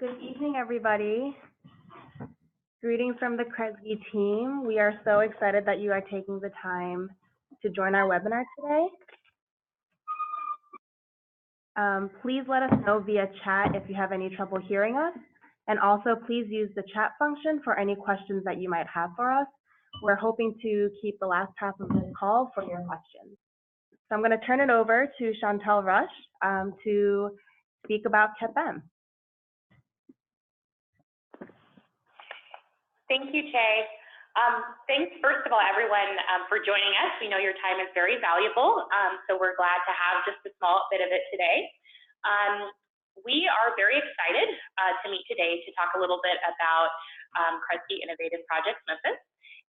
Good evening, everybody. Greetings from the Kresge team. We are so excited that you are taking the time to join our webinar today. Please let us know via chat if you have any trouble hearing us. And also, please use the chat function for any questions that you might have for us. We're hoping to keep the last half of this call for your questions. So I'm going to turn it over to Chantal Rush to speak about KEPM. Thank you, Che. Thanks, first of all, everyone, for joining us. We know your time is very valuable, so we're glad to have just a small bit of it today. We are very excited to meet today to talk a little bit about Kresge Innovative Projects Memphis.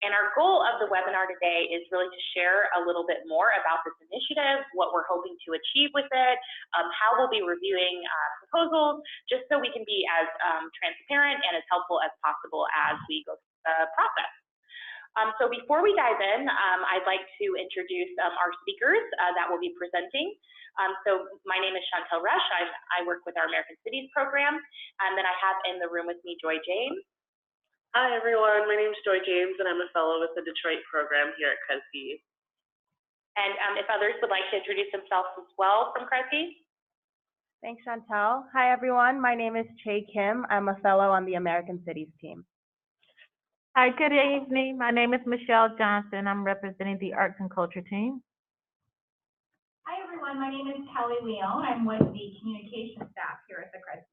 And our goal of the webinar today is really to share a little bit more about this initiative, what we're hoping to achieve with it, how we'll be reviewing proposals, just so we can be as transparent and as helpful as possible as we go through the process. So before we dive in, I'd like to introduce our speakers that will be presenting. So my name is Chantal Rush. I work with our American Cities program, and then I have in the room with me Joy James. Hi everyone, my name is Joy James and I'm a fellow with the Detroit program here at Kresge. And if others would like to introduce themselves as well from Kresge. Thanks, Chantal. Hi everyone, my name is Che Kim. I'm a fellow on the American Cities team. Hi, good evening. My name is Michelle Johnson. I'm representing the Arts and Culture team. Hi everyone, my name is Kelly Leone. I'm with the communication staff here at the Kresge.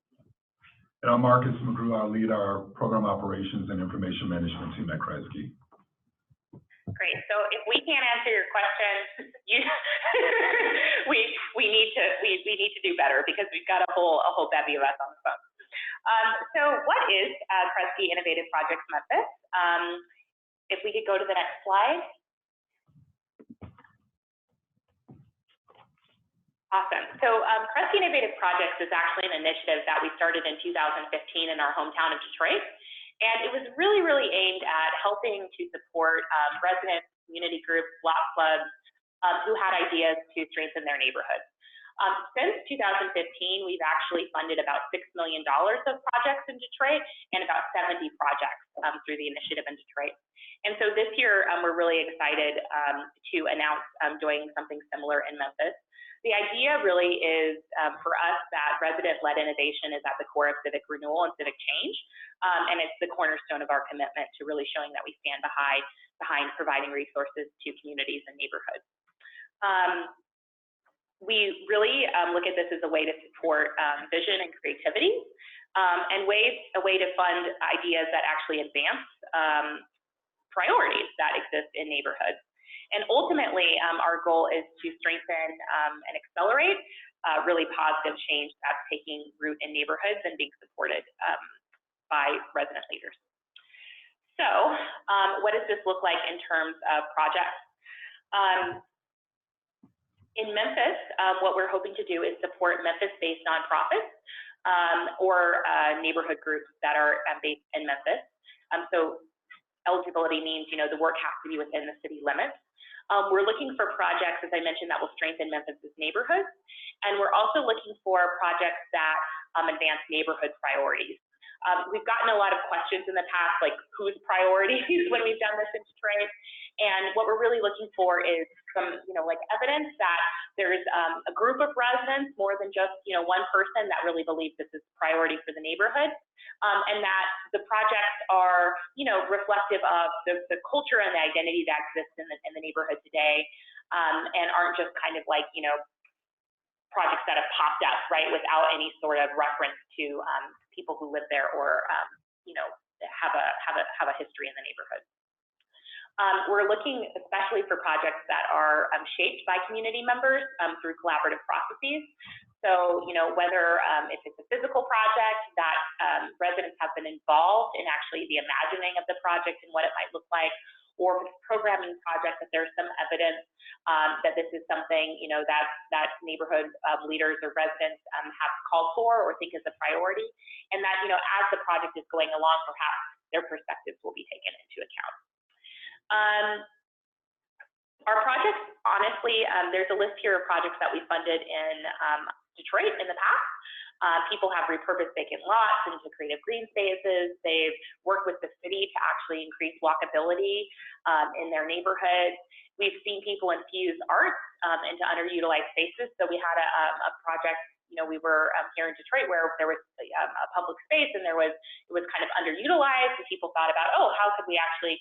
And I'm Marcus McGrew. I lead our program operations and information management team at Kresge. Great. So if we can't answer your question, we need to do better because we've got a whole bevy of us on the phone. So what is Kresge Innovative Projects Memphis? If we could go to the next slide. Awesome. So Kresge Innovative Projects is actually an initiative that we started in 2015 in our hometown of Detroit. And it was really, really aimed at helping to support residents, community groups, block clubs who had ideas to strengthen their neighborhoods. Since 2015, we've actually funded about $6 million of projects in Detroit and about 70 projects through the initiative in Detroit. And so this year, we're really excited to announce doing something similar in Memphis. The idea really is for us that resident-led innovation is at the core of civic renewal and civic change, and it's the cornerstone of our commitment to really showing that we stand behind providing resources to communities and neighborhoods. We really look at this as a way to support vision and creativity, and a way to fund ideas that actually advance priorities that exist in neighborhoods. And ultimately, our goal is to strengthen and accelerate really positive change that's taking root in neighborhoods and being supported by resident leaders. So what does this look like in terms of projects? In Memphis, what we're hoping to do is support Memphis-based nonprofits or neighborhood groups that are based in Memphis. So eligibility means, the work has to be within the city limits. We're looking for projects, as I mentioned, that will strengthen Memphis's neighborhoods. And we're also looking for projects that advance neighborhood priorities. We've gotten a lot of questions in the past, like whose priorities when we've done this in Detroit. And what we're really looking for is some, like evidence that there's a group of residents, more than just, one person that really believes this is a priority for the neighborhood. And that the projects are, reflective of the culture and the identity that exists in the neighborhood today, and aren't just kind of like, projects that have popped up, right, without any sort of reference to people who live there or, have a history in the neighborhood. We're looking especially for projects that are shaped by community members through collaborative processes. So, whether if it's a physical project that residents have been involved in actually the imagining of the project and what it might look like, or if it's a programming project that there's some evidence that this is something, that neighborhood leaders or residents have called for or think is a priority, and that, as the project is going along, perhaps their perspectives will be taken into account. Our projects, honestly, there's a list here of projects that we funded in Detroit in the past. People have repurposed vacant lots into creative green spaces. They've worked with the city to actually increase walkability in their neighborhoods. We've seen people infuse art into underutilized spaces. So we had a project, we were here in Detroit where there was a public space and it was kind of underutilized, and people thought about, oh, how could we actually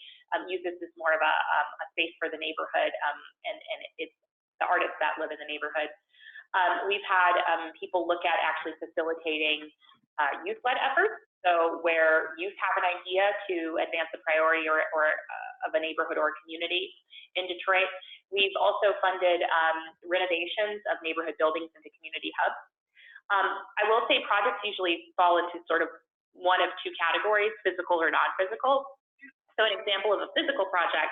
use this as more of a space for the neighborhood, and it's the artists that live in the neighborhood. We've had people look at actually facilitating youth-led efforts. So where youth have an idea to advance a priority or of a neighborhood or a community in Detroit. We've also funded renovations of neighborhood buildings into community hubs. I will say projects usually fall into sort of one of two categories, physical or non-physical. So an example of a physical project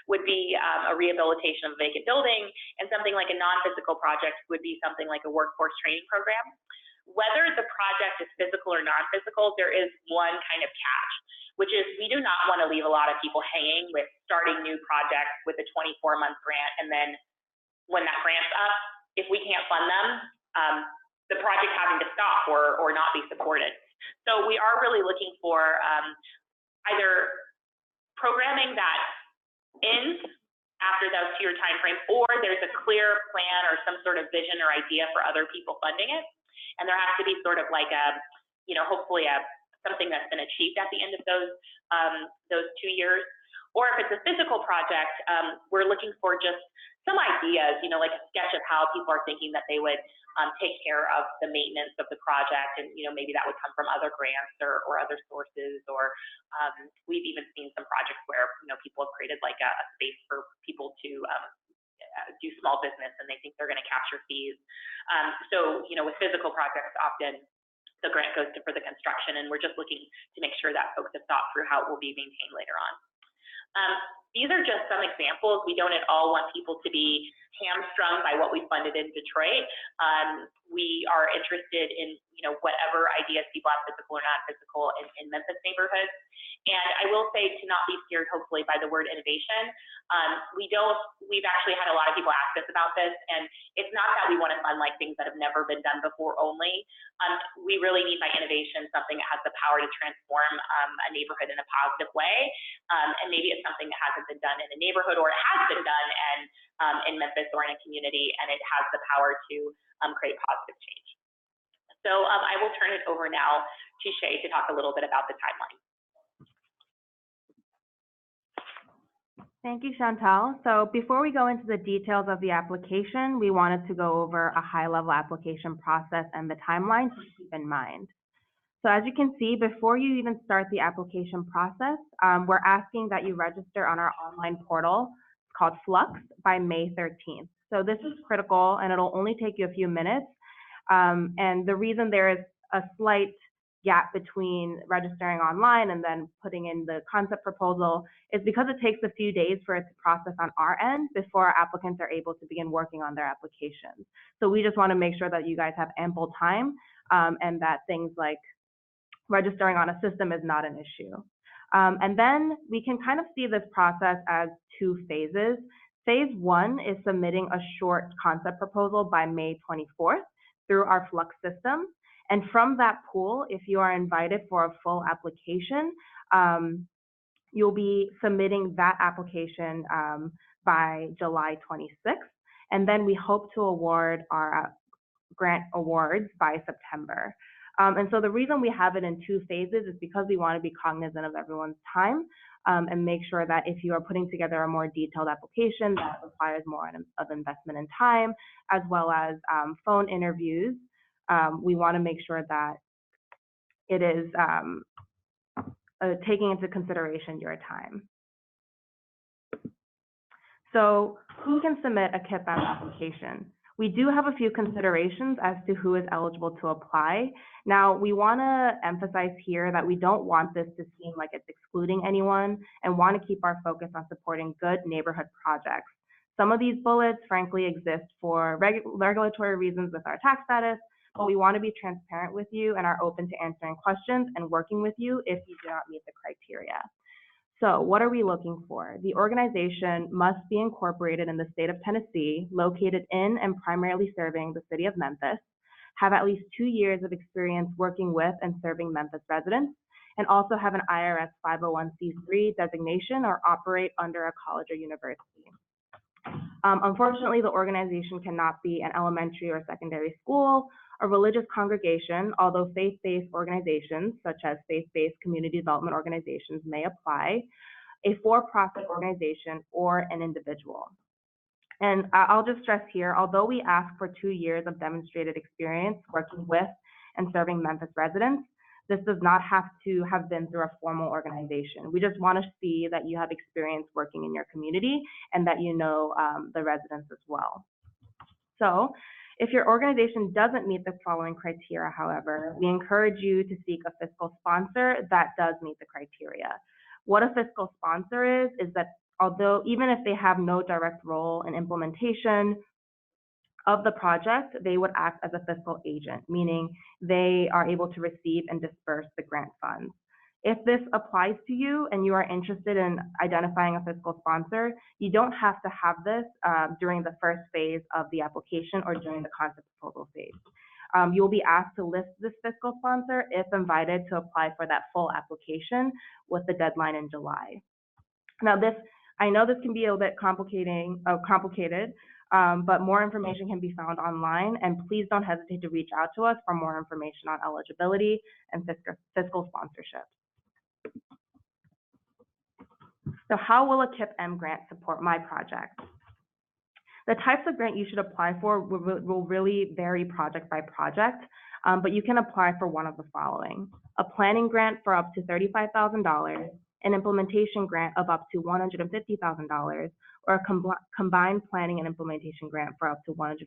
would be a rehabilitation of a vacant building, and something like a non-physical project would be something like a workforce training program. Whether the project is physical or non-physical, there is one kind of catch, which is we do not want to leave a lot of people hanging with starting new projects with a 24-month grant, and then when that grant's up, if we can't fund them, the project having to stop or not be supported. So we are really looking for either programming that ends after those 2-year time frame, or there's a clear plan or some sort of vision or idea for other people funding it. And there has to be sort of like a, hopefully something that's been achieved at the end of those 2 years. Or if it's a physical project, we're looking for just some ideas, like a sketch of how people are thinking that they would take care of the maintenance of the project, and maybe that would come from other grants or other sources. Or we've even seen some projects where people have created like a space for people to do small business, and they think they're going to capture fees. So with physical projects, often the grant goes for the construction, and we're just looking to make sure that folks have thought through how it will be maintained later on. These are just some examples. We don't at all want people to be hamstrung by what we funded in Detroit. We are interested in whatever ideas people have, physical or non-physical, in Memphis neighborhoods. And I will say, to not be scared, hopefully, by the word innovation. We've actually had a lot of people ask us about this, and it's not that we want to fund like things that have never been done before only. We really need by innovation something that has the power to transform a neighborhood in a positive way. And maybe it's something that hasn't been done in a neighborhood, or it has been done in Memphis or in a community, and it has the power to create positive change. So I will turn it over now to Shay to talk a little bit about the timeline. Thank you, Chantal. So before we go into the details of the application, we wanted to go over a high-level application process and the timeline to keep in mind. So as you can see, before you even start the application process, we're asking that you register on our online portal. It's called Flux by May 13th. So this is critical, and it'll only take you a few minutes. And the reason there is a slight gap between registering online and then putting in the concept proposal is because it takes a few days for it to process on our end before our applicants are able to begin working on their applications. So we just want to make sure that you guys have ample time, and that things like registering on a system is not an issue. And then we can kind of see this process as 2 phases. Phase 1 is submitting a short concept proposal by May 24th through our Flux system. And from that pool, if you are invited for a full application, you'll be submitting that application by July 26th. And then we hope to award our grant awards by September. And so the reason we have it in 2 phases is because we want to be cognizant of everyone's time, and make sure that if you are putting together a more detailed application that requires more of investment in time, as well as phone interviews, we want to make sure that it is taking into consideration your time. So who can submit a KIPAP application? We do have a few considerations as to who is eligible to apply. Now, we want to emphasize here that we don't want this to seem like it's excluding anyone, and want to keep our focus on supporting good neighborhood projects. Some of these bullets, frankly, exist for regulatory reasons with our tax status, but we want to be transparent with you and are open to answering questions and working with you if you do not meet the criteria. So what are we looking for? The organization must be incorporated in the state of Tennessee, located in and primarily serving the city of Memphis, have at least 2 years of experience working with and serving Memphis residents, and also have an IRS 501c3 designation or operate under a college or university. Unfortunately, the organization cannot be an elementary or secondary school, a religious congregation, although faith-based organizations, such as faith-based community development organizations, may apply, a for-profit organization, or an individual. And I'll just stress here, although we ask for 2 years of demonstrated experience working with and serving Memphis residents, this does not have to have been through a formal organization. We just want to see that you have experience working in your community and that you know the residents as well. So if your organization doesn't meet the following criteria, however, we encourage you to seek a fiscal sponsor that does meet the criteria. What a fiscal sponsor is that although even if they have no direct role in implementation of the project, they would act as a fiscal agent, meaning they are able to receive and disperse the grant funds. If this applies to you and you are interested in identifying a fiscal sponsor, you don't have to have this during the first phase of the application or during the concept proposal phase. You'll be asked to list this fiscal sponsor if invited to apply for that full application with the deadline in July. Now I know this can be a bit complicated, but more information can be found online, and please don't hesitate to reach out to us for more information on eligibility and fiscal sponsorship. So how will a KIPP-M grant support my project? The types of grant you should apply for will really vary project by project, but you can apply for one of the following: a planning grant for up to $35,000, an implementation grant of up to $150,000, or a combined planning and implementation grant for up to $150,000.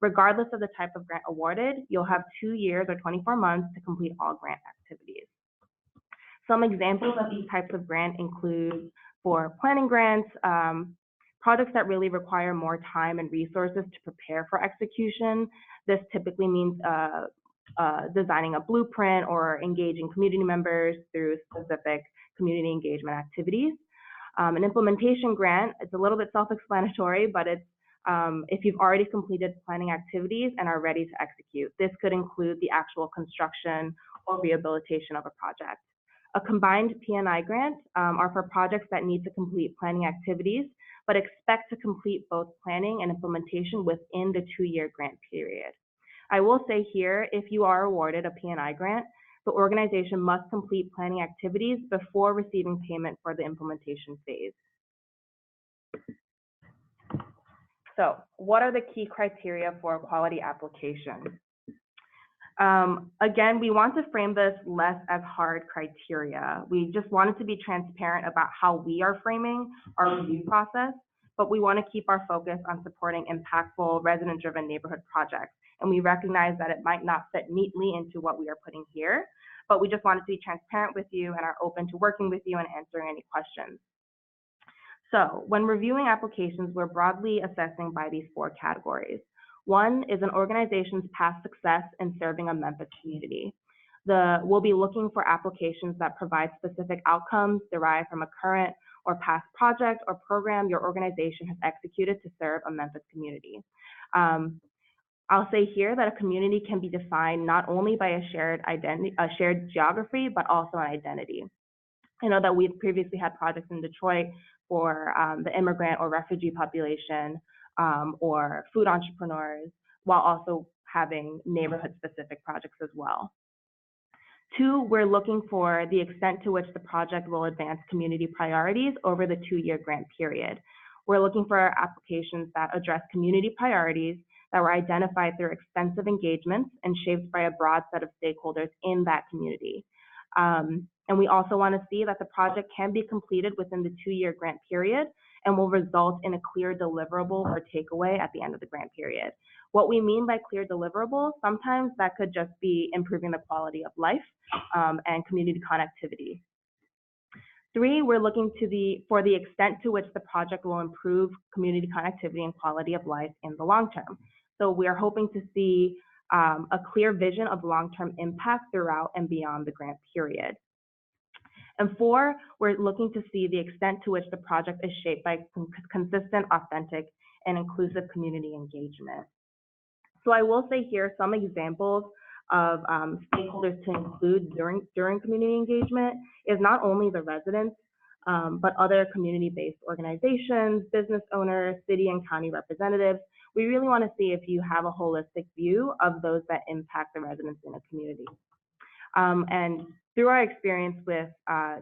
Regardless of the type of grant awarded, you'll have 2 years or 24 months to complete all grant activities. Some examples of these types of grant include for planning grants, projects that really require more time and resources to prepare for execution. This typically means designing a blueprint or engaging community members through specific community engagement activities. An implementation grant, it's a little bit self-explanatory, but it's if you've already completed planning activities and are ready to execute. This could include the actual construction or rehabilitation of a project. A combined P&I grant are for projects that need to complete planning activities, but expect to complete both planning and implementation within the 2-year grant period. I will say here, if you are awarded a P&I grant, the organization must complete planning activities before receiving payment for the implementation phase. So, what are the key criteria for a quality application? Again, we want to frame this less as hard criteria. We just wanted to be transparent about how we are framing our review process, but we want to keep our focus on supporting impactful resident-driven neighborhood projects. And we recognize that it might not fit neatly into what we are putting here, but we just wanted to be transparent with you and are open to working with you and answering any questions. So when reviewing applications, we're broadly assessing by these 4 categories. One is an organization's past success in serving a Memphis community. We'll be looking for applications that provide specific outcomes derived from a current or past project or program your organization has executed to serve a Memphis community. I'll say here that a community can be defined not only by a shared geography, but also an identity. I know that we've previously had projects in Detroit for the immigrant or refugee population or food entrepreneurs, while also having neighborhood-specific projects as well. 2, we're looking for the extent to which the project will advance community priorities over the 2-year grant period. We're looking for applications that address community priorities that were identified through extensive engagements and shaped by a broad set of stakeholders in that community. And we also want to see that the project can be completed within the 2-year grant period and will result in a clear deliverable or takeaway at the end of the grant period. What we mean by clear deliverable, sometimes that could just be improving the quality of life and community connectivity. 3, we're looking for the extent to which the project will improve community connectivity and quality of life in the long term. So we are hoping to see a clear vision of long-term impact throughout and beyond the grant period. And 4, we're looking to see the extent to which the project is shaped by consistent, authentic, and inclusive community engagement. So I will say here some examples of stakeholders to include during community engagement is not only the residents, but other community-based organizations, business owners, city and county representatives. We really want to see if you have a holistic view of those that impact the residents in a community. And through our experience with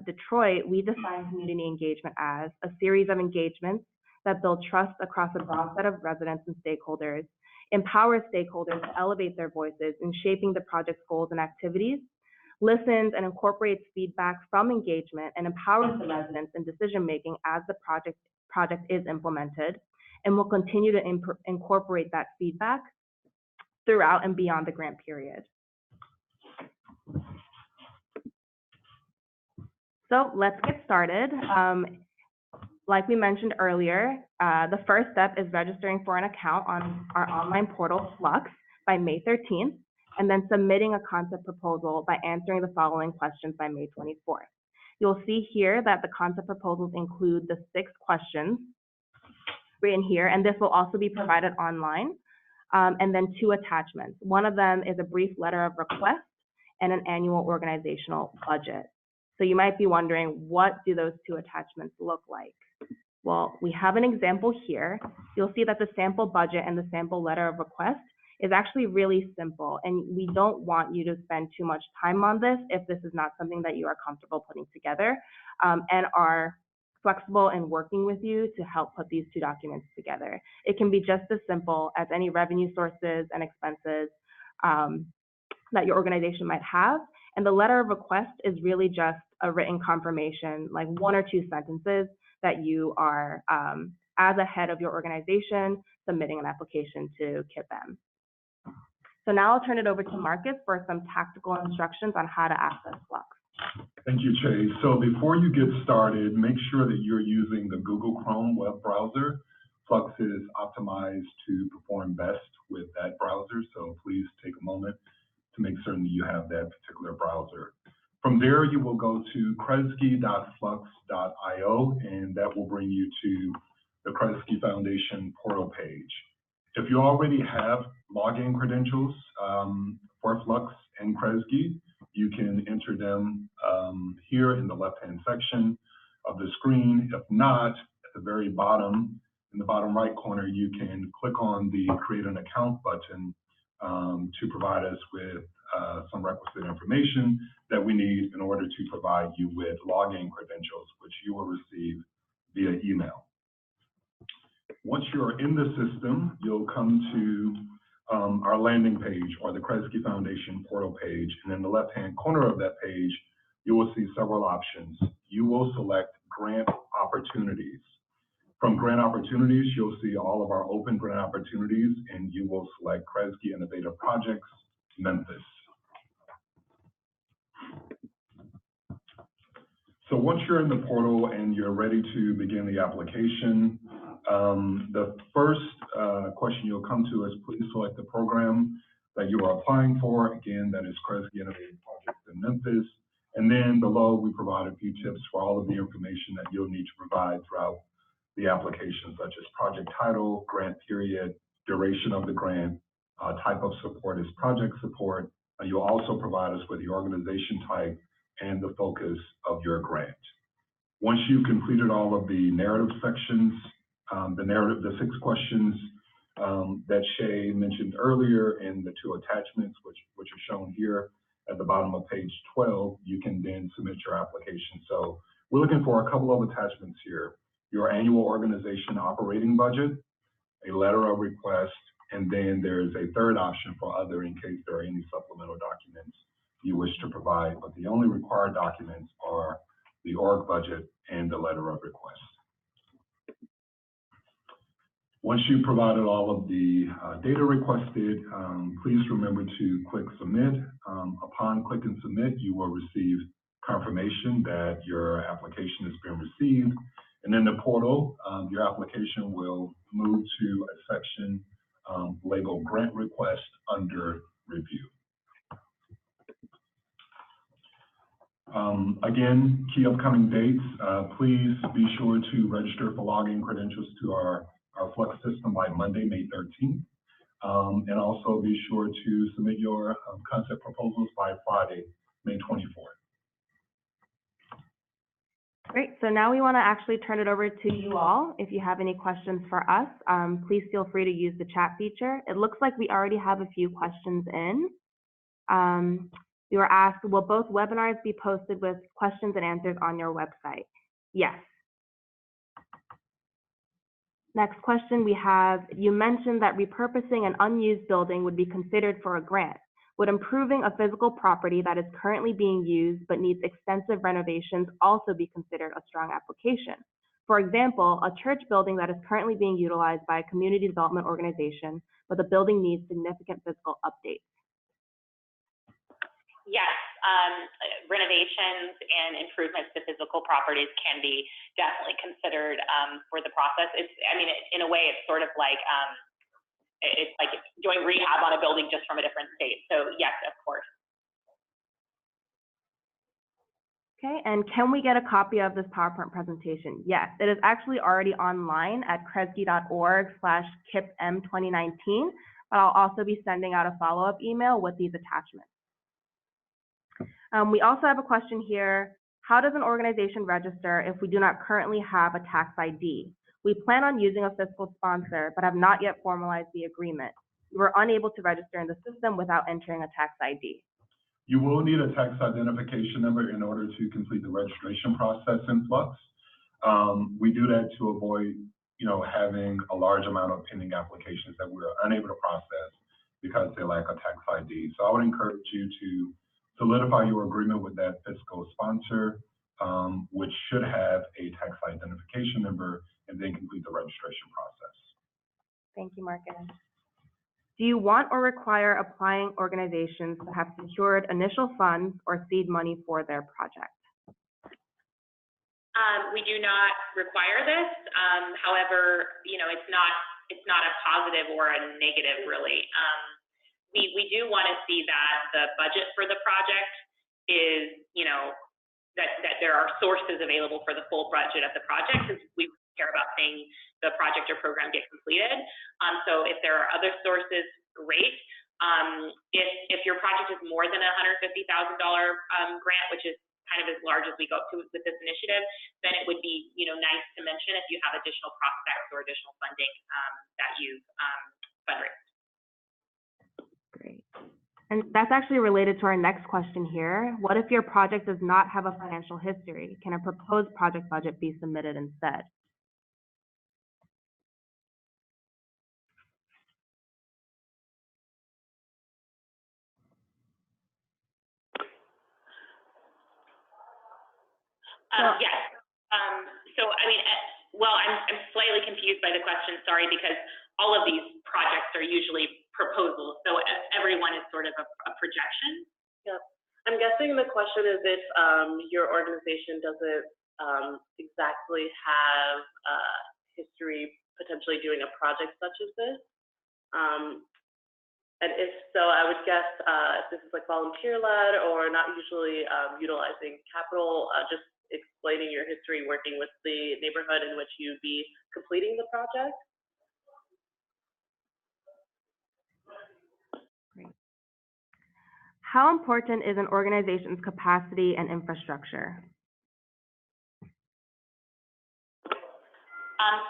Detroit, we define community engagement as a series of engagements that build trust across a broad set of residents and stakeholders, empower stakeholders to elevate their voices in shaping the project's goals and activities, listens and incorporates feedback from engagement, and empowers the residents in decision-making as the project is implemented, and will continue to incorporate that feedback throughout and beyond the grant period. So let's get started. Like we mentioned earlier, the first step is registering for an account on our online portal, Flux, by May 13th, and then submitting a concept proposal by answering the following questions by May 24th. You'll see here that the concept proposals include the 6 questions written here, and this will also be provided online, and then 2 attachments. One of them is a brief letter of request and an annual organizational budget. So you might be wondering, what do those 2 attachments look like? Well, we have an example here. You'll see that the sample budget and the sample letter of request is actually really simple, and we don't want you to spend too much time on this if this is not something that you are comfortable putting together, and are flexible in working with you to help put these 2 documents together. It can be just as simple as any revenue sources and expenses that your organization might have. And the letter of request is really just a written confirmation, like 1 or 2 sentences that you are, as a head of your organization, submitting an application to KIPM. So now I'll turn it over to Marcus for some tactical instructions on how to access Flux. Thank you, Chase. So before you get started, make sure that you're using the Google Chrome web browser. Flux is optimized to perform best with that browser, so please take a moment to make certain that you have that particular browser. From there, you will go to kresge.flux.io, and that will bring you to the Kresge Foundation portal page. If you already have login credentials for Flux and Kresge, you can enter them here in the left-hand section of the screen. If not, at the very bottom, in the bottom right corner, you can click on the Create an Account button to provide us with some requisite information that we need in order to provide you with login credentials, which you will receive via email. Once you're in the system, you'll come to our landing page, or the Kresge Foundation portal page, and in the left-hand corner of that page, you will see several options. You will select Grant Opportunities. From Grant Opportunities, you'll see all of our open grant opportunities, and you will select Kresge Innovative Projects, Memphis. So once you're in the portal and you're ready to begin the application, the first question you'll come to is please select the program that you are applying for. Again, that is Kresge Innovative Projects in Memphis. And then below, we provide a few tips for all of the information that you'll need to provide throughout the application, such as project title, grant period, duration of the grant, type of support is project support. You'll also provide us with the organization type and the focus of your grant. Once you've completed all of the narrative sections, the 6 questions that Shay mentioned earlier, and the 2 attachments, which are shown here at the bottom of page 12, you can then submit your application. So we're looking for a couple of attachments here: your annual organization operating budget, a letter of request, and then there's a third option for other in case there are any supplemental documents you wish to provide, but the only required documents are the org budget and the letter of request. Once you've provided all of the data requested, please remember to click Submit. Upon clicking Submit, you will receive confirmation that your application has been received. And in the portal, your application will move to a section labeled Grant Request under Review. Again, key upcoming dates, please be sure to register for login credentials to our Flux system by Monday, May 13th. And also be sure to submit your concept proposals by Friday, May 24th. Great, so now we want to actually turn it over to you all. If you have any questions for us, please feel free to use the chat feature. It looks like we already have a few questions in. We were asked, will both webinars be posted with questions and answers on your website? Yes. Next question we have, you mentioned that repurposing an unused building would be considered for a grant. Would improving a physical property that is currently being used but needs extensive renovations also be considered a strong application? For example, a church building that is currently being utilized by a community development organization, but the building needs significant physical updates. Yes, renovations and improvements to physical properties can be definitely considered for the process. In a way, it's sort of like it's like doing rehab on a building just from a different state. So yes, of course. Okay, and can we get a copy of this PowerPoint presentation? Yes, it is actually already online at kresge.org/KIPM2019, but I'll also be sending out a follow-up email with these attachments. We also have a question here. How does an organization register if we do not currently have a tax ID? We plan on using a fiscal sponsor, but have not yet formalized the agreement. We were unable to register in the system without entering a tax ID. You will need a tax identification number in order to complete the registration process in Flux. We do that to avoid, having a large amount of pending applications that we're unable to process because they lack a tax ID. So I would encourage you to solidify your agreement with that fiscal sponsor, which should have a tax identification number, and then complete the registration process. Thank you, Marcus. Do you want or require applying organizations to have secured initial funds or seed money for their project? We do not require this. However, it's not a positive or a negative, really. We do want to see that the budget for the project is, that there are sources available for the full budget of the project, because we care about seeing the project or program get completed. So if there are other sources, great. If your project is more than a $150,000 grant, which is kind of as large as we go up to with this initiative, then it would be, nice to mention if you have additional prospects or additional funding that you've fundraised. Great. And that's actually related to our next question here. What if your project does not have a financial history? Can a proposed project budget be submitted instead? Yes. I'm slightly confused by the question, sorry, because all of these projects are usually proposals, so everyone is sort of a projection. Yep. I'm guessing the question is if your organization doesn't exactly have history potentially doing a project such as this. And if so, I would guess if this is like volunteer-led or not usually utilizing capital, just explaining your history working with the neighborhood in which you'd be completing the project. Great. How important is an organization's capacity and infrastructure?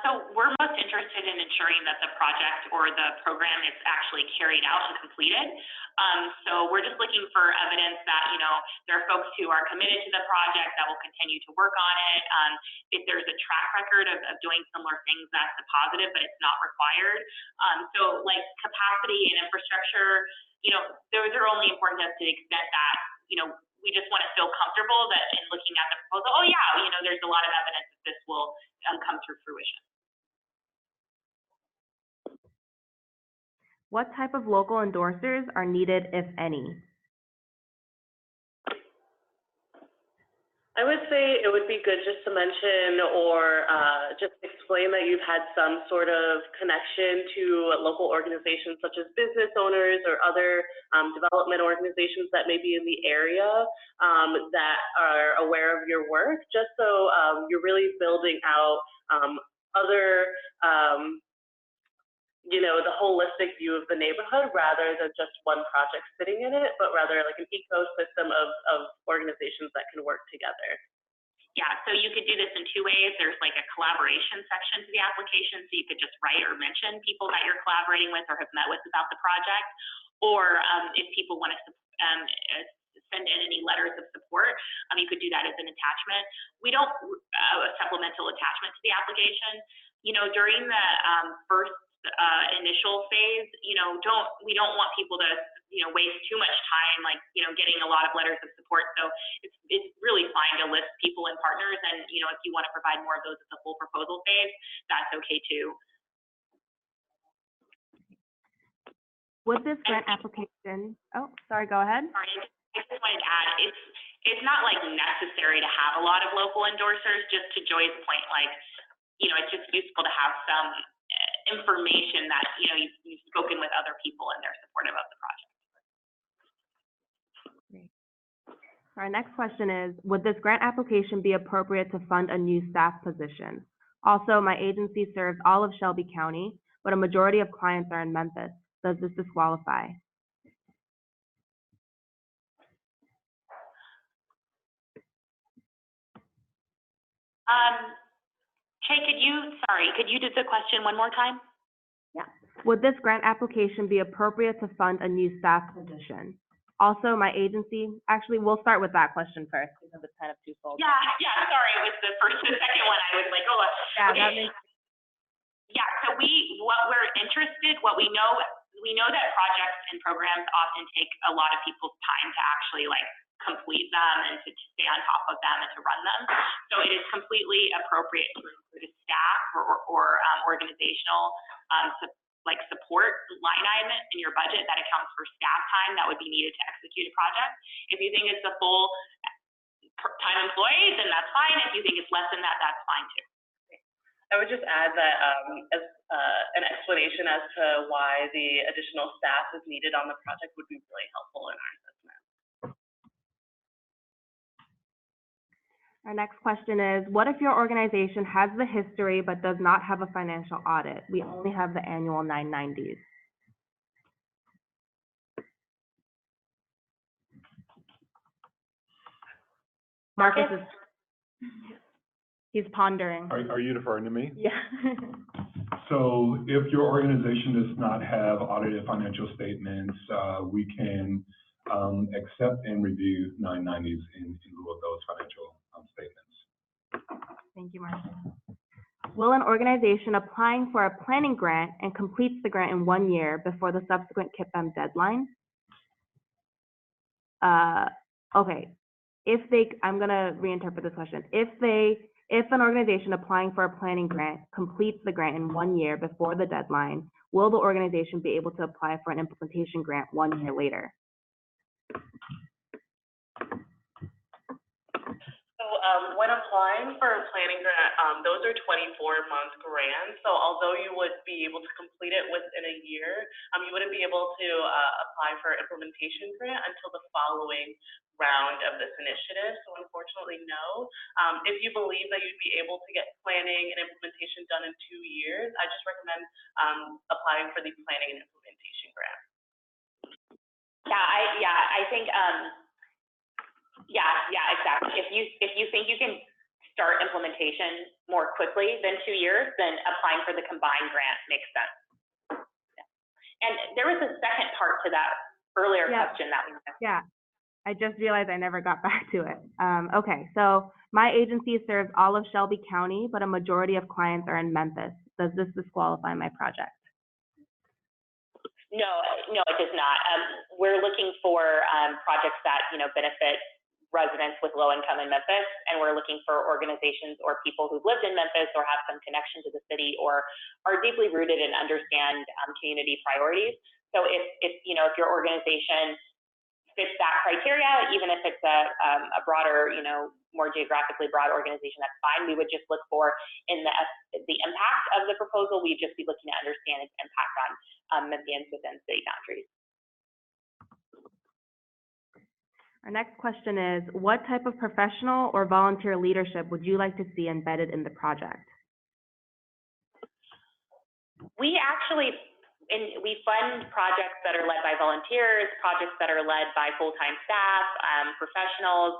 So we're most interested in ensuring that the project or the program is actually carried out and completed. So we're just looking for evidence that, there are folks who are committed to the project that will continue to work on it. If there's a track record of doing similar things, that's a positive, but it's not required. So like capacity and infrastructure, those are only important to us to the extent that, we just want to feel comfortable that in looking at the proposal, oh yeah, there's a lot of evidence that this will come to fruition. What type of local endorsers are needed, if any? I would say it would be good just to mention or just explain that you've had some sort of connection to local organizations such as business owners or other development organizations that may be in the area that are aware of your work, just so you're really building out other the holistic view of the neighborhood rather than just one project sitting in it, but rather like an ecosystem of organizations that can work together. Yeah, so you could do this in two ways. There's like a collaboration section to the application, so you could just write or mention people that you're collaborating with or have met with about the project. Or if people want to send in any letters of support, you could do that as an attachment. We don't a supplemental attachment to the application. During the first initial phase, we don't want people to waste too much time, like, getting a lot of letters of support. So it's really fine to list people and partners, and, if you want to provide more of those at the full proposal phase, that's okay too. Would this grant application, oh, sorry, go ahead. Sorry, I just wanted to add, it's not like necessary to have a lot of local endorsers, just to Joy's point, like, it's just useful to have some information that, you've spoken with other people and they're supportive of the project. Our next question is, would this grant application be appropriate to fund a new staff position? Also, my agency serves all of Shelby County, but a majority of clients are in Memphis. Does this disqualify? Kay, could you do the question one more time? Yeah. Would this grant application be appropriate to fund a new staff position? Also, my agency, actually, we'll start with that question first because it's kind of twofold. Yeah, sorry, it was the first and second one. I was like, oh, yeah, okay. That makes... Yeah, so what we know that projects and programs often take a lot of people's time to actually complete them and to stay on top of them and to run them. So it is completely appropriate to include a staff or organizational support line item in your budget that accounts for staff time that would be needed to execute a project. If you think it's a full time employee, then that's fine. If you think it's less than that, that's fine too. I would just add that as an explanation as to why the additional staff is needed on the project would be really helpful in our assessment. Our next question is, what if your organization has the history but does not have a financial audit? We only have the annual 990s. Marcus is, he's pondering. Are you deferring to me? Yeah. So if your organization does not have audited financial statements, we can accept and review 990s in lieu of those financial statements. Thank you, Marcus. Will an organization applying for a planning grant and completes the grant in 1 year before the subsequent KIPM deadline? Okay. I'm gonna reinterpret this question. If an organization applying for a planning grant completes the grant in 1 year before the deadline, will the organization be able to apply for an implementation grant 1 year later? So when applying for a planning grant, those are 24-month grants. So although you would be able to complete it within a year, you wouldn't be able to apply for implementation grant until the following round of this initiative. So unfortunately, no. If you believe that you'd be able to get planning and implementation done in 2 years, I just recommend applying for the planning and implementation grant. I think exactly. If you think you can start implementation more quickly than 2 years, then applying for the combined grant makes sense. Yeah. And there was a second part to that earlier question that we missed. Yeah. I just realized I never got back to it. Okay, so my agency serves all of Shelby County, but a majority of clients are in Memphis. Does this disqualify my project? No, it does not. We're looking for projects that benefit residents with low income in Memphis, and we're looking for organizations or people who've lived in Memphis or have some connection to the city or are deeply rooted and understand community priorities. So if your organization fits that criteria, even if it's a broader, more geographically broad organization, that's fine. We would just look for in the impact of the proposal. We'd just be looking to understand its impact on Memphians within city boundaries. Our next question is, what type of professional or volunteer leadership would you like to see embedded in the project? We actually we fund projects that are led by volunteers, projects that are led by full-time staff, professionals.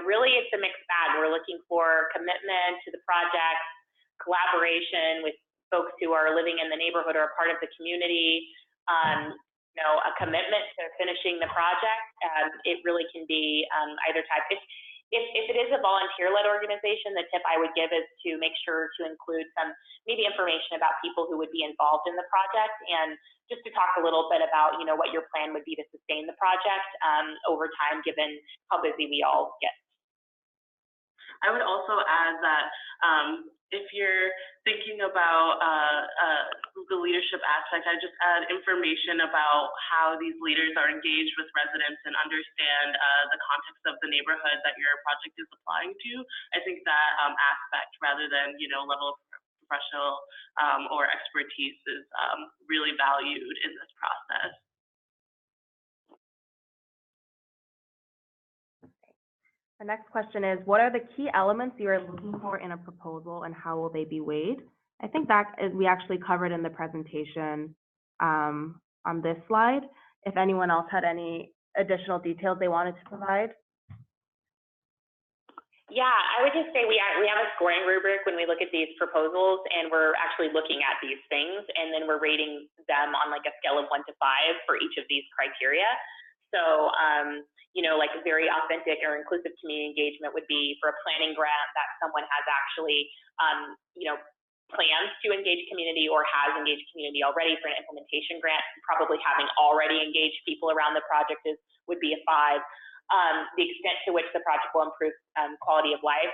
Really it's a mixed bag. We're looking for commitment to the project, collaboration with folks who are living in the neighborhood or a part of the community, a commitment to finishing the project. It really can be either type. If it is a volunteer-led organization, the tip I would give is to make sure to include some maybe information about people who would be involved in the project, and just to talk a little bit about what your plan would be to sustain the project over time, given how busy we all get. I would also add that if you're thinking about the leadership aspect, I just add information about how these leaders are engaged with residents and understand the context of the neighborhood that your project is applying to. I think that aspect, rather than level of professional or expertise, is really valued in this process. The next question is, what are the key elements you are looking for in a proposal and how will they be weighed? I think that is, we actually covered in the presentation on this slide. If anyone else had any additional details they wanted to provide. Yeah, I would just say we have a scoring rubric when we look at these proposals, and we're actually looking at these things, and then we're rating them on like a scale of 1 to 5 for each of these criteria. So, like a very authentic or inclusive community engagement would be for a planning grant that someone has actually, plans to engage community or has engaged community already. For an implementation grant, probably having already engaged people around the project would be a 5. The extent to which the project will improve quality of life,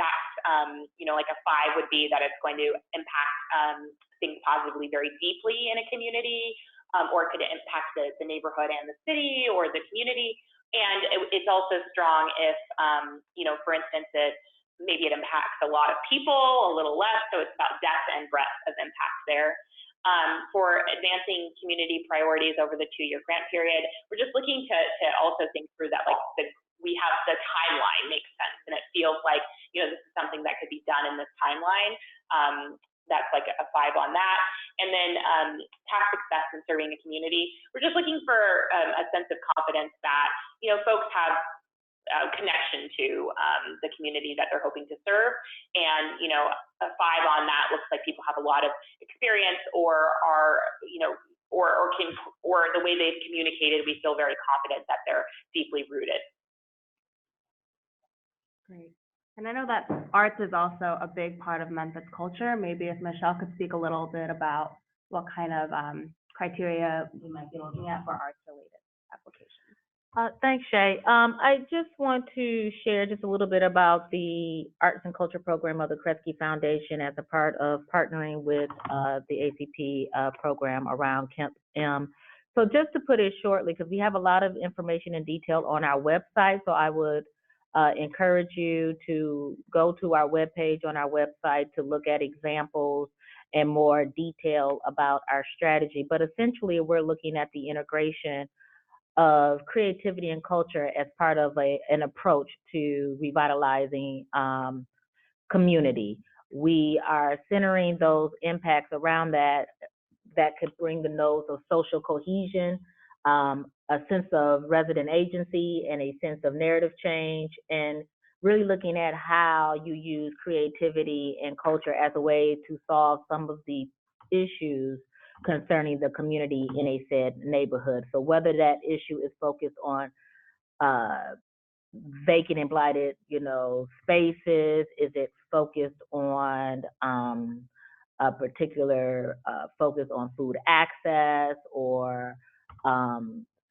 that's, like a 5 would be that it's going to impact things positively very deeply in a community, or it could impact the neighborhood and the city or the community. And it's also strong if, for instance, maybe it impacts a lot of people, a little less, so it's about depth and breadth of impact there. For advancing community priorities over the 2-year grant period, we're just looking to also think through that, we have the timeline makes sense, and it feels like, this is something that could be done in this timeline. That's like a 5 on that. And then task success in serving the community. We're just looking for a sense of confidence that, folks have connection to the community that they're hoping to serve. And, a 5 on that looks like people have a lot of experience or are, or the way they've communicated, we feel very confident that they're deeply rooted. Great. And I know that arts is also a big part of Memphis culture. Maybe if Michelle could speak a little bit about what kind of criteria we might be looking at for arts-related applications. Thanks, Shay. I just want to share just a little bit about the Arts and Culture program of the Kresge Foundation as a part of partnering with the ACP program around Kemp M. So just to put it shortly, because we have a lot of information and detail on our website, so I would encourage you to go to our webpage on our website to look at examples and more detail about our strategy. But essentially, we're looking at the integration of creativity and culture as part of an approach to revitalizing community. We are centering those impacts around that could bring the nodes of social cohesion, a sense of resident agency, and a sense of narrative change, and really looking at how you use creativity and culture as a way to solve some of the issues concerning the community in a said neighborhood. So whether that issue is focused on vacant and blighted, spaces, is it focused on a particular focus on food access or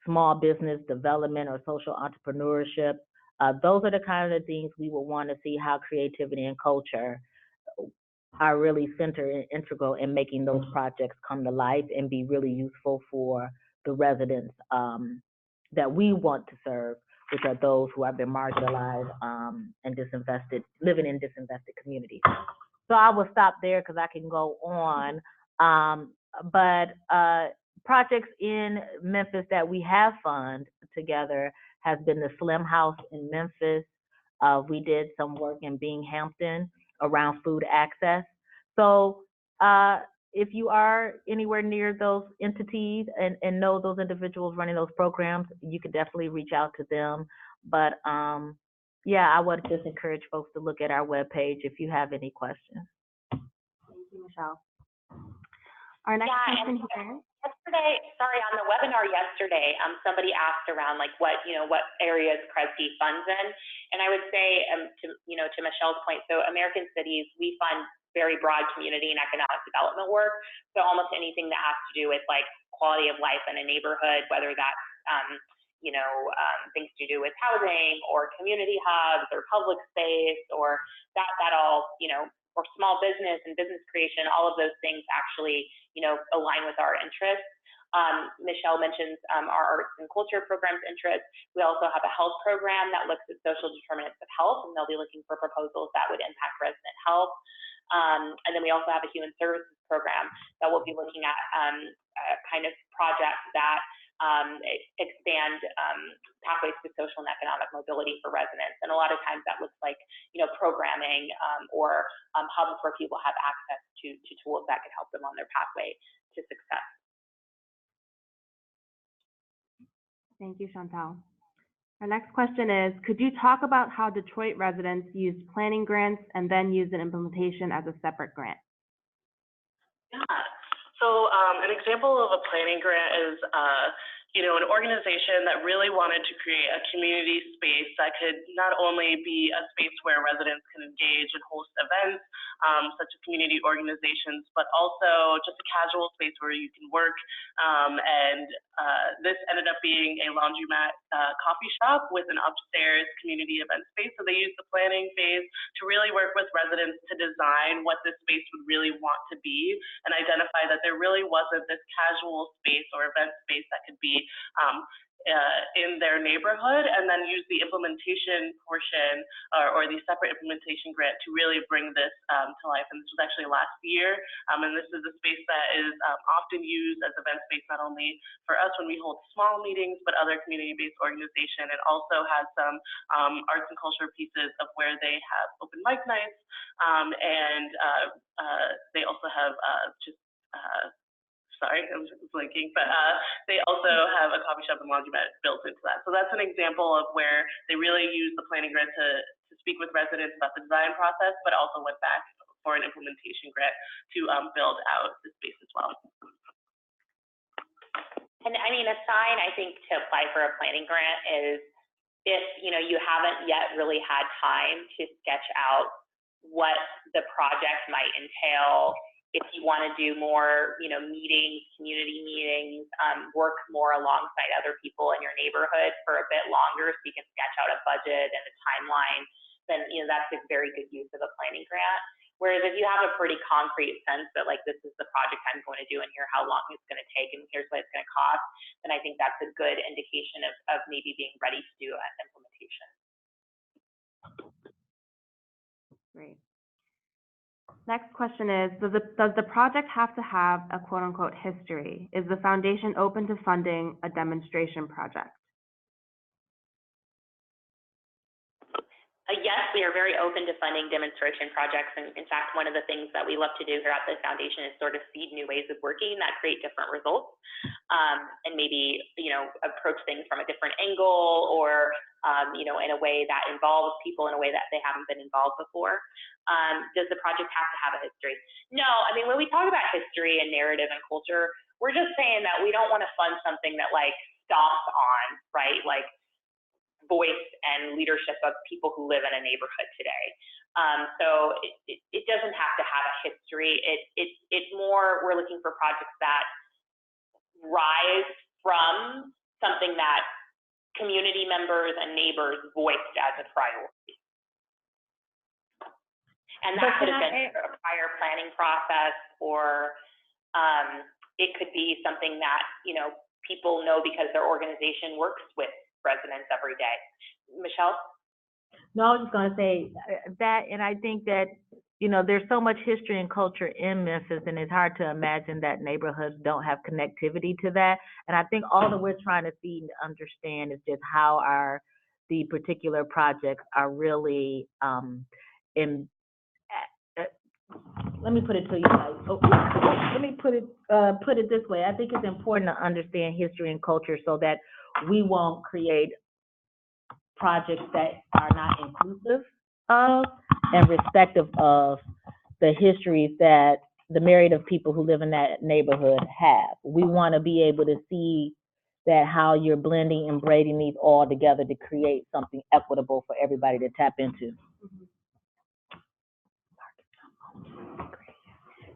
small business development or social entrepreneurship. Those are the kind of things we will want to see how creativity and culture are really centered and integral in making those projects come to life and be really useful for the residents that we want to serve, which are those who have been marginalized and disinvested, living in disinvested communities. So I will stop there because I can go on. But projects in Memphis that we have funded together has been the Slim House in Memphis. We did some work in Binghamton around food access. So if you are anywhere near those entities and know those individuals running those programs, you could definitely reach out to them. But yeah, I would just encourage folks to look at our webpage if you have any questions. Thank you, Michelle. Our next question here. Yesterday, sorry, on the webinar yesterday, somebody asked around like what areas Kresge funds in, and I would say to Michelle's point, so American Cities, we fund very broad community and economic development work. So almost anything that has to do with like quality of life in a neighborhood, whether that's things to do with housing or community hubs or public space or that all, or small business and business creation, all of those things actually, align with our interests. Michelle mentions our arts and culture programs interests. We also have a health program that looks at social determinants of health, and they'll be looking for proposals that would impact resident health. And then we also have a human services program that will be looking at kind of projects that expand pathways to social and economic mobility for residents. And a lot of times that looks like, programming or hubs where people have access to tools that could help them on their pathway to success. Thank you, Chantal. Our next question is, could you talk about how Detroit residents use planning grants and then use an implementation as a separate grant? Yeah. So an example of a planning grant is, an organization that really wanted to create a community space that could not only be a space where residents can engage and host events, such as community organizations, but also just a casual space where you can work. And this ended up being a laundromat coffee shop with an upstairs community event space. So they used the planning phase to really work with residents to design what this space would really want to be and identify that there really wasn't this casual space or event space that could be in their neighborhood, and then use the implementation portion or the separate implementation grant to really bring this to life. And this was actually last year, and this is a space that is often used as event space not only for us when we hold small meetings, but other community-based organization. It also has some arts and culture pieces of where they have open mic nights, and they also have sorry, I'm blinking, but they also have a coffee shop and laundromat built into that. So that's an example of where they really use the planning grant to speak with residents about the design process, but also went back for an implementation grant to build out the space as well. And I mean, a sign I think to apply for a planning grant is if you haven't yet really had time to sketch out what the project might entail. If you want to do more, meetings, community meetings, work more alongside other people in your neighborhood for a bit longer so you can sketch out a budget and a timeline, then, that's a very good use of a planning grant. Whereas if you have a pretty concrete sense that like, this is the project I'm going to do and here how long it's going to take and here's what it's going to cost, then I think that's a good indication of maybe being ready to do an implementation. Great. Next question is, does the project have to have a quote unquote history? Is the foundation open to funding a demonstration project? Yes, we are very open to funding demonstration projects. And in fact, one of the things that we love to do here at the foundation is sort of seed new ways of working that create different results, and maybe, approach things from a different angle or, in a way that involves people in a way that they haven't been involved before. Does the project have to have a history? No, I mean, when we talk about history and narrative and culture, we're just saying that we don't want to fund something that like stomps on, right? Like, voice and leadership of people who live in a neighborhood today. So it doesn't have to have a history. It's more, we're looking for projects that rise from something that community members and neighbors voiced as a priority. And that could have been a prior planning process, or it could be something that, people know because their organization works with residents every day. Michelle? No, I was just going to say that, and I think that, there's so much history and culture in Memphis, and it's hard to imagine that neighborhoods don't have connectivity to that. And I think all that we're trying to see and understand is just how the particular projects are really let me put it to you like, let me put it this way. I think it's important to understand history and culture so that we won't create projects that are not inclusive of and respective of the histories that the myriad of people who live in that neighborhood have. We want to be able to see that how you're blending and braiding these all together to create something equitable for everybody to tap into.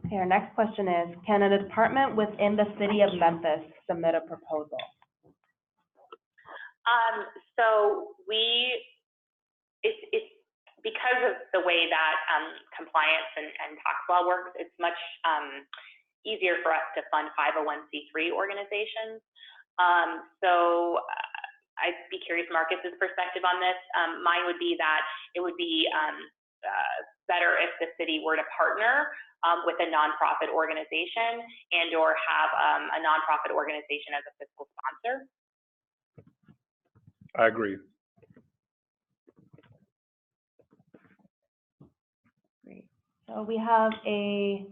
Okay, our next question is, can a department within the city of Memphis submit a proposal? So it's because of the way that compliance and tax law works, it's much easier for us to fund 501c3 organizations. So I'd be curious Marcus's perspective on this. Mine would be that it would be better if the city were to partner with a nonprofit organization and or have a nonprofit organization as a fiscal sponsor. I agree. Great. So we have a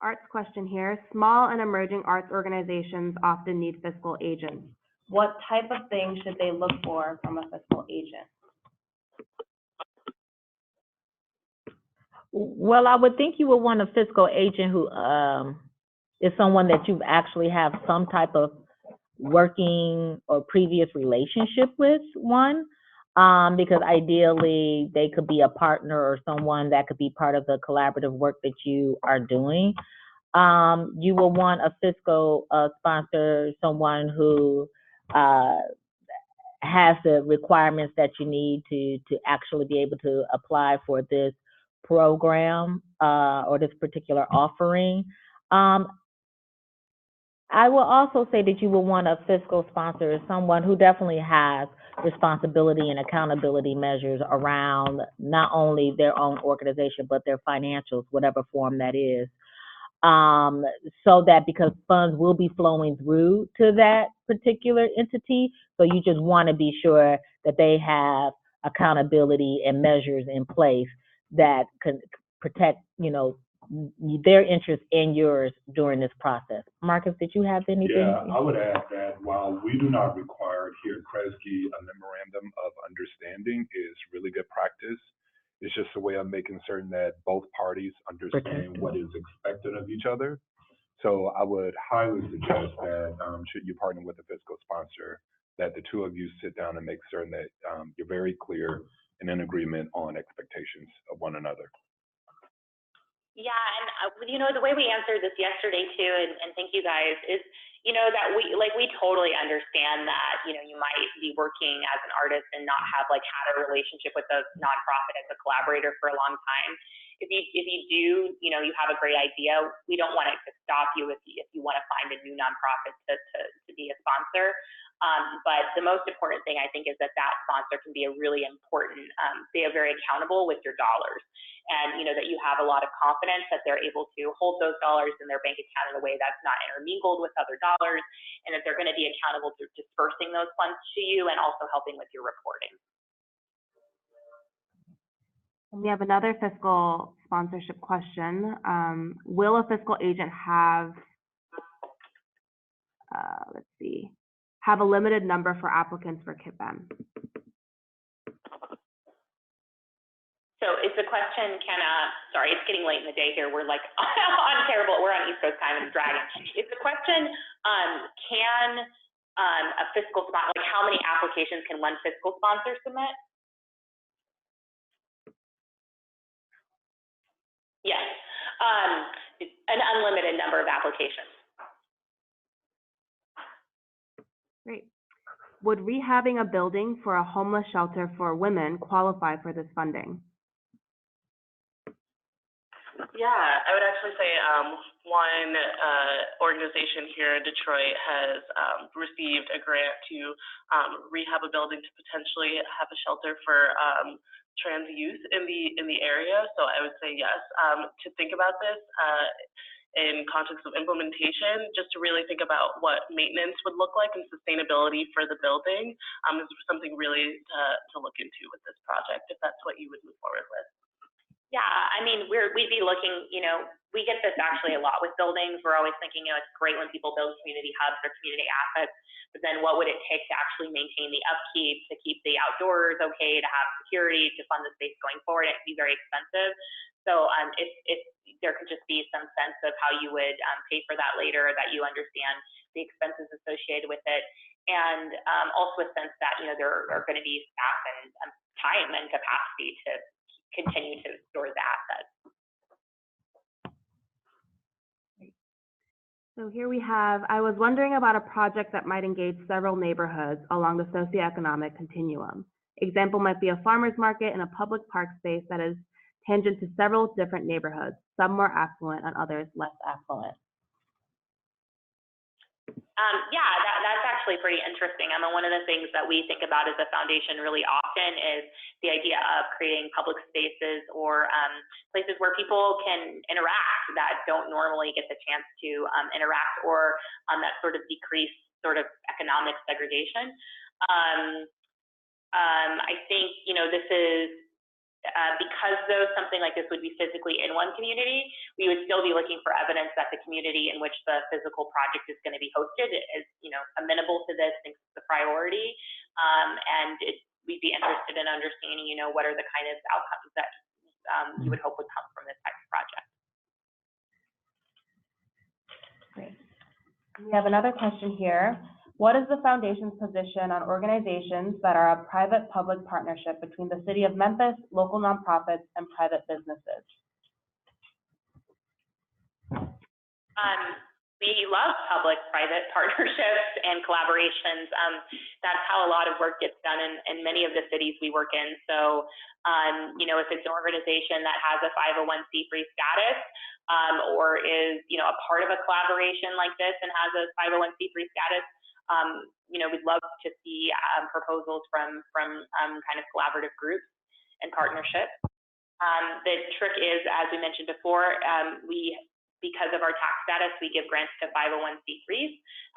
arts question here. Small and emerging arts organizations often need fiscal agents. What type of things should they look for from a fiscal agent? Well, I would think you would want a fiscal agent who is someone that you actually have some type of working or previous relationship with, one, because ideally they could be a partner or someone that could be part of the collaborative work that you are doing. You will want a fiscal sponsor, someone who has the requirements that you need to actually be able to apply for this program or this particular offering. I will also say that you will want a fiscal sponsor, someone who definitely has responsibility and accountability measures around not only their own organization, but their financials, whatever form that is. So that because funds will be flowing through to that particular entity, so you just want to be sure that they have accountability and measures in place that can protect, their interests and yours during this process. Marcus, did you have anything? Yeah, I would add that while we do not require here at Kresge a memorandum of understanding is really good practice. It's just a way of making certain that both parties understand what is expected of each other. So I would highly suggest that should you partner with a fiscal sponsor, that the two of you sit down and make certain that you're very clear and in agreement on expectations of one another. Yeah, and the way we answered this yesterday too, and thank you guys, is that we totally understand that you might be working as an artist and not have had a relationship with a nonprofit as a collaborator for a long time. If you do, you have a great idea. We don't want it to stop you if you want to find a new nonprofit to be a sponsor. But the most important thing I think is that sponsor can be a really important, they are very accountable with your dollars. And that you have a lot of confidence that they're able to hold those dollars in their bank account in a way that's not intermingled with other dollars, and that they're going to be accountable to dispersing those funds to you and also helping with your reporting. We have another fiscal sponsorship question. Will a fiscal agent have, have a limited number for applicants for KIPM? So is the question, sorry, it's getting late in the day here. We're we're on East Coast time and it's dragging. Is the question, can a fiscal sponsor, how many applications can one fiscal sponsor submit? Yes, an unlimited number of applications. Great. Would rehabbing a building for a homeless shelter for women qualify for this funding? Yeah, I would actually say one organization here in Detroit has received a grant to rehab a building to potentially have a shelter for trans youth in the area. So I would say yes. To think about this in context of implementation, just to really think about what maintenance would look like and sustainability for the building is something really to look into with this project, if that's what you would move forward with. Yeah, I mean, we'd be looking, we get this actually a lot with buildings. We're always thinking, it's great when people build community hubs or community assets, but then what would it take to actually maintain the upkeep, to keep the outdoors okay, to have security, to fund the space going forward? It can be very expensive. So if there could just be some sense of how you would pay for that later, that you understand the expenses associated with it, and also a sense that there are going to be staff and time and capacity to continue to store the asset. So here we have, I was wondering about a project that might engage several neighborhoods along the socioeconomic continuum. Example might be a farmer's market in a public park space that is tangent to several different neighborhoods, some more affluent and others less affluent. Yeah, that's actually pretty interesting. One of the things that we think about as a foundation really often is the idea of creating public spaces or places where people can interact that don't normally get the chance to interact, or that sort of decrease sort of economic segregation. I think, this is because though something like this would be physically in one community, we would still be looking for evidence that the community in which the physical project is going to be hosted is, amenable to this, thinks it's a priority, and we'd be interested in understanding, what are the kind of outcomes that you would hope would come from this type of project. Great. We have another question here. What is the foundation's position on organizations that are a private-public partnership between the City of Memphis, local nonprofits, and private businesses? We love public-private partnerships and collaborations. That's how a lot of work gets done in many of the cities we work in. So, if it's an organization that has a 501c3 status, or is, a part of a collaboration like this and has a 501c3 status, we'd love to see proposals from kind of collaborative groups and partnerships. The trick is, as we mentioned before, because of our tax status, we give grants to 501c3s.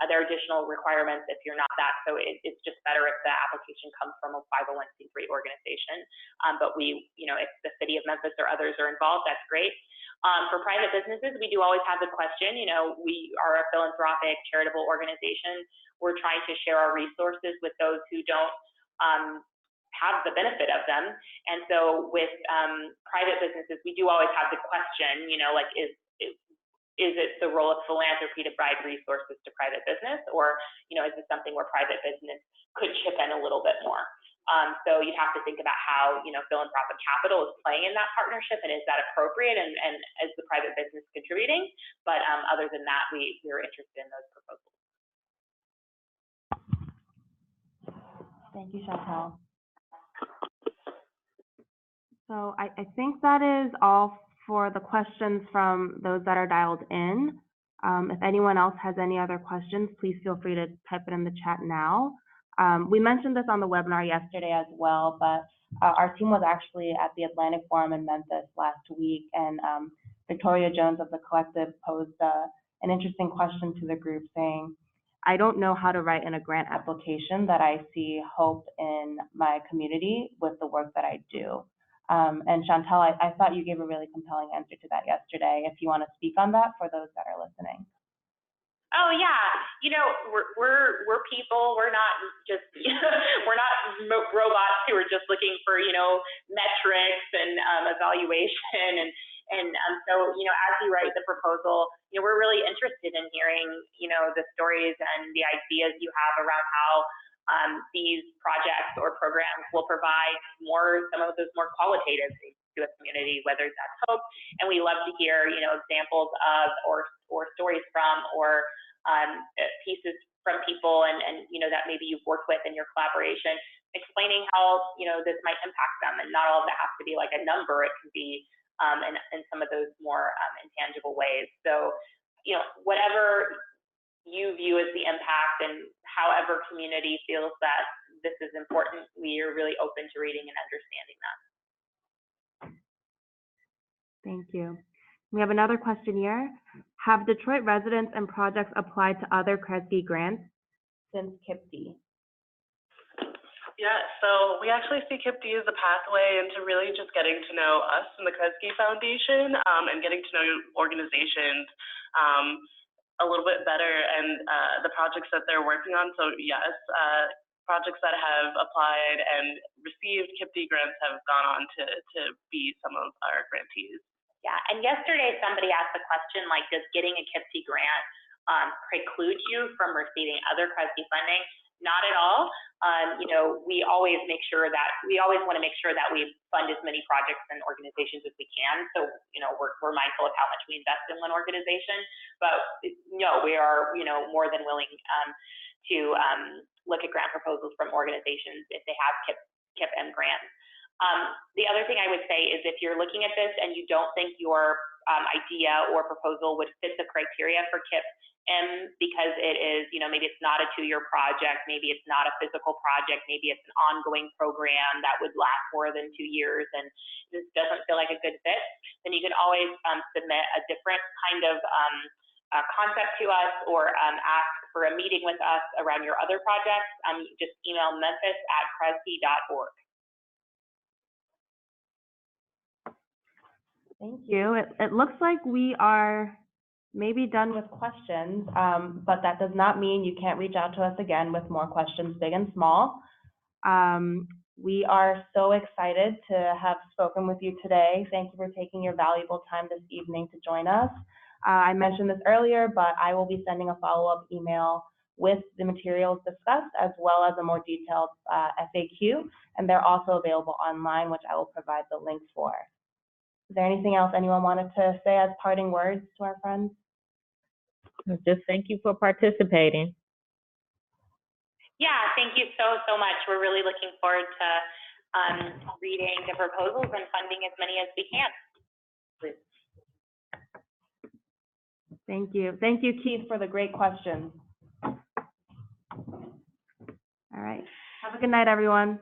There are additional requirements if you're not that, so it's just better if the application comes from a 501c3 organization. But if the City of Memphis or others are involved, that's great. For private businesses, we do always have the question, we are a philanthropic charitable organization. We're trying to share our resources with those who don't have the benefit of them. And so with private businesses, we do always have the question, is it the role of philanthropy to provide resources to private business, or is it something where private business could chip in a little bit more? So you have to think about how philanthropic capital is playing in that partnership, and is that appropriate, and is the private business contributing? But other than that, we're interested in those proposals. Thank you, Chantal. So I think that is all for the questions from those that are dialed in. If anyone else has any other questions, please feel free to type it in the chat now. We mentioned this on the webinar yesterday as well, but our team was actually at the Atlantic Forum in Memphis last week, and Victoria Jones of the Collective posed an interesting question to the group saying, I don't know how to write in a grant application that I see hope in my community with the work that I do. And Chantal, I thought you gave a really compelling answer to that yesterday. If you want to speak on that for those that are listening. Oh yeah, we're people. We're not just we're not robots who are just looking for metrics and evaluation and so as you write the proposal, we're really interested in hearing the stories and the ideas you have around how these projects or programs will provide some of those more qualitative things to a community, whether that's hope. And we love to hear, examples of or stories from or pieces from people and that maybe you've worked with in your collaboration, explaining how this might impact them. And not all of that has to be like a number. It can be in some of those more intangible ways. So whatever you view as the impact, and however community feels that this is important, we are really open to reading and understanding that. Thank you. We have another question here. Have Detroit residents and projects applied to other Kresge grants since KIPD? Yeah, so we actually see KIPD as a pathway into really just getting to know us and the Kresge Foundation, and getting to know organizations a little bit better, and the projects that they're working on. So yes, projects that have applied and received KIPD grants have gone on to be some of our grantees. Yeah, and yesterday somebody asked the question, like, does getting a KIPD grant preclude you from receiving other Kresge funding? Not at all. You know, we always want to make sure that we fund as many projects and organizations as we can. So, you know, we're mindful of how much we invest in one organization, but no, we are, you know, more than willing to look at grant proposals from organizations if they have KIP-M grants. The other thing I would say is if you're looking at this and you don't think your idea or proposal would fit the criteria for KIP-M because it is, you know, maybe it's not a 2-year project, maybe it's not a physical project, maybe it's an ongoing program that would last more than 2 years and this doesn't feel like a good fit, then you can always submit a different kind of concept to us or ask for a meeting with us around your other projects. Just email memphis@kresge.org. Thank you. It looks like we are maybe done with questions, but that does not mean you can't reach out to us again with more questions, big and small. We are so excited to have spoken with you today. Thank you for taking your valuable time this evening to join us. I mentioned this earlier, but I will be sending a follow-up email with the materials discussed as well as a more detailed FAQ, and they're also available online, which I will provide the links for. Is there anything else anyone wanted to say as parting words to our friends? Just thank you for participating. Yeah, thank you so much. We're really looking forward to reading the proposals and funding as many as we can. Thank you. Thank you, Keith, for the great questions. All right. Have a good night, everyone.